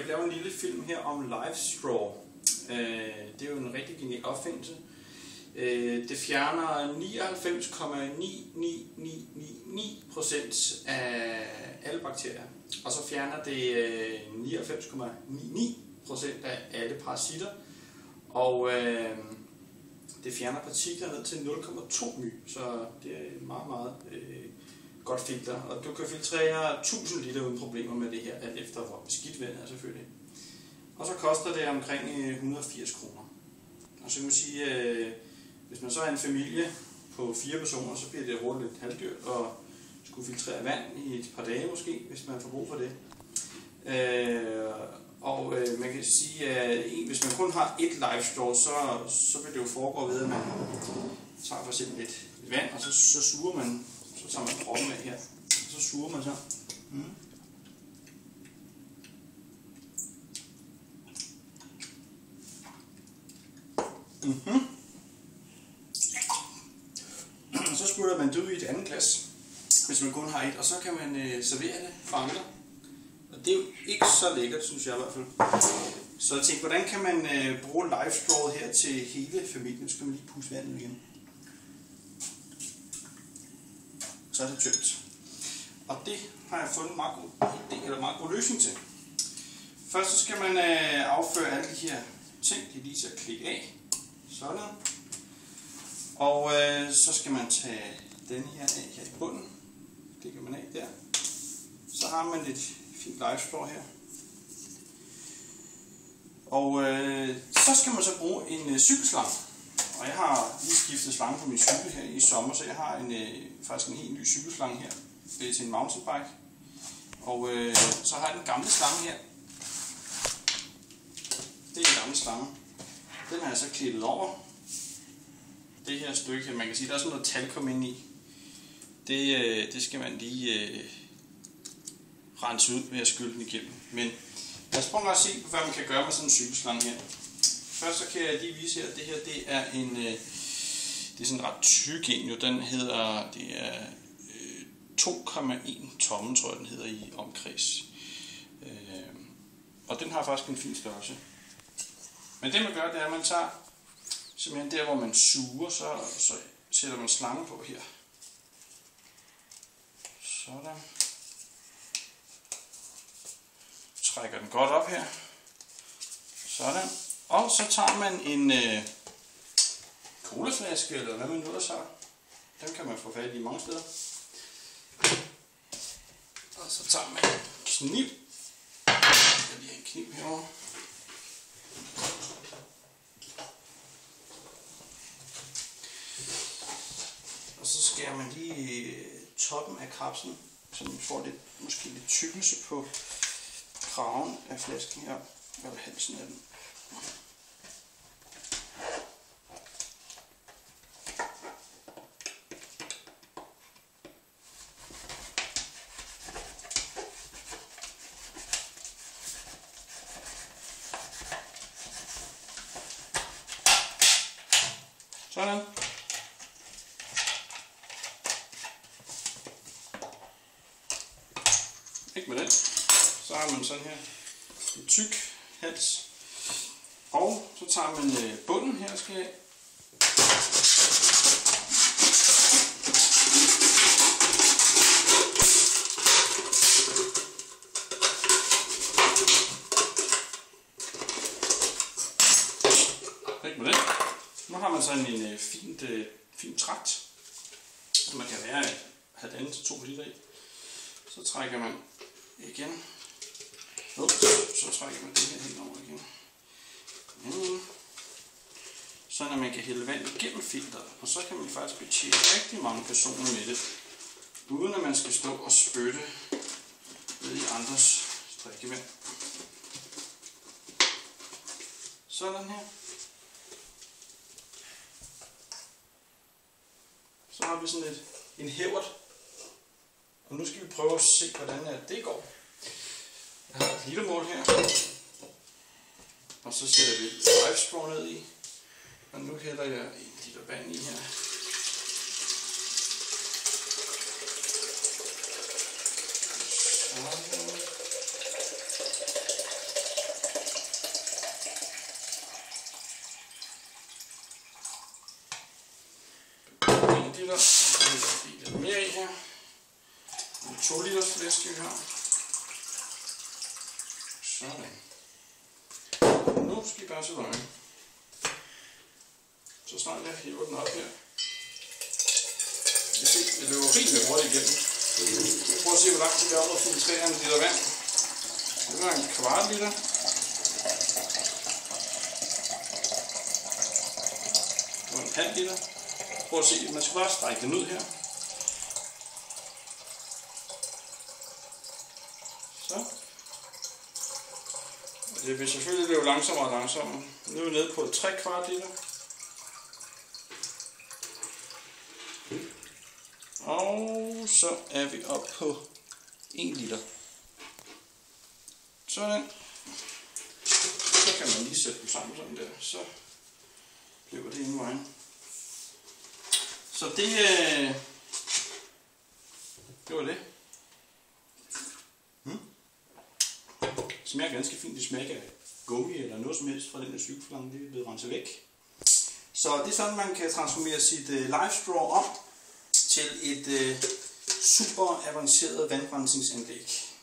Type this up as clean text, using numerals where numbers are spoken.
vil lave en lille film her om LiveStraw. Det er jo en rigtig genial opfindelse. Det fjerner 99,9999% af alle bakterier. Og så fjerner det 99,99% af alle parasitter. Og det fjerner partikler ned til 0,2 μ. Så det er et meget, meget godt filter. Og du kan filtrere 1000 liter uden problemer med det her, alt efter hvor beskidt vandet er selvfølgelig. Og så koster det omkring 180 kroner. Og så kan man sige, hvis man så er en familie på 4 personer, så bliver det hurtigt lidt halvdyrt og skulle filtrere vand i et par dage måske, hvis man får brug for det. Man kan sige, at hvis man kun har et LiveStraw, så vil det jo foregå ved, at man tager for eksempel lidt vand, og så suger man, så tager man proppen af her, og så suger man så. Så sputter man det ud i et andet glas, hvis man kun har et, og så kan man servere det for andre. Og det er jo ikke så lækkert, synes jeg i hvert fald. Så jeg tænkte, hvordan kan man bruge LiveStraw her til hele familien? Så kan man lige puste vandet igen. Så er det tømt. Og det har jeg fundet en meget god løsning til. Først så skal man afføre alle de her ting, de lige så klikke af. Sådan. Og så skal man tage den her af her i bunden. Klikker man af der. Så har man lidt fint LiveStraw her. Og så skal man så bruge en cykelslange. Og jeg har lige skiftet slange på min cykel her i sommer, så jeg har faktisk en helt ny cykelslange her til en mountainbike. Og så har jeg den gamle slange her. Det er en gammel slange. Den har jeg så klippet over. Det her stykke, man kan sige, der er sådan noget talkum inde i. Det skal man lige rense ud ved at skylle den igennem. Men lad os prøve at se, hvad man kan gøre med sådan en cykelslange her. Først så kan jeg lige vise her, at det her det er sådan en ret tyk en. Jo, den hedder, det er 2,1 tomme, tror jeg den hedder i omkreds. Og den har faktisk en fin størrelse. Men det man gør, det er, at man tager simpelthen der, hvor man suger, så sætter man slangen på her. Sådan. Trækker den godt op her. Sådan. Og så tager man en colaflaske, eller hvad man nu ellers har. Den kan man få fat i mange steder. Og så tager man en kniv. Jeg skal lige have en kniv herovre. Og så skærer man lige toppen af kapslen, så man får måske lidt tykkelse på kraven af flasken her, eller halsen af den. Sådan. Ikke med den. Så har man sådan her en tyk hals. Og så tager man bunden her, skal jeg. Ikke med den. Nu har man sådan en fin trakt, som man kan være 1,5 til 2 liter i. Så trækker man igen. Så trækker man det her helt over igen. Sådan at man kan hælde vand igennem filteret. Og så kan man faktisk betjene rigtig mange personer med det, uden at man skal stå og spytte ned i andres drikkevand. Sådan her. Så har vi sådan en hævert. Og nu skal vi prøve at se, hvordan det går. Jeg har et litermål her. Og så sætter vi LiveStraw ned i. Og nu hælder jeg 1 liter vand i her. 2 liters flæske, vi har. Sådan. Nu skal I bare se løgn. Så snart jeg hiver den op her. Det løber rimelig hurtigt igennem. Prøv at se, hvor langt det er op og filtrere 1 liter vand. Det var 1/4 liter. Det var 1/2 liter. Prøv at se, man skal bare strække den ud her. Så. Og det vil selvfølgelig løbe langsommere og langsommere. Nu er vi nede på 3/4 liter. Og så er vi oppe på 1 liter. Sådan. Så kan man lige sætte dem sammen sådan der. Så løber det ene vejen. Så det var det. Det smager ganske fint. Det smager af gummi eller noget som helst fra den her cykelflange. Det er blevet renset væk. Så det er sådan, man kan transformere sit LiveStraw om til et super avanceret vandrensningsanlæg.